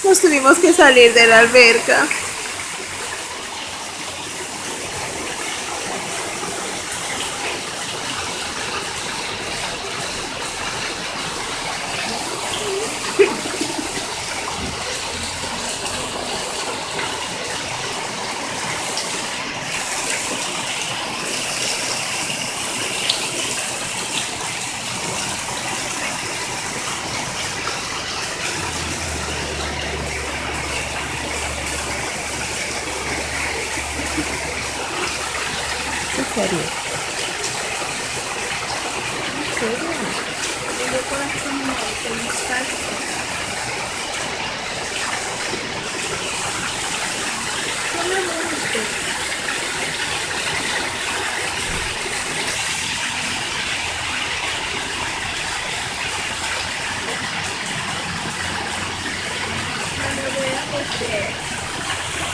Nos tuvimos que salir de la alberca. ¿En serio? ¿En serio? El corazón no, el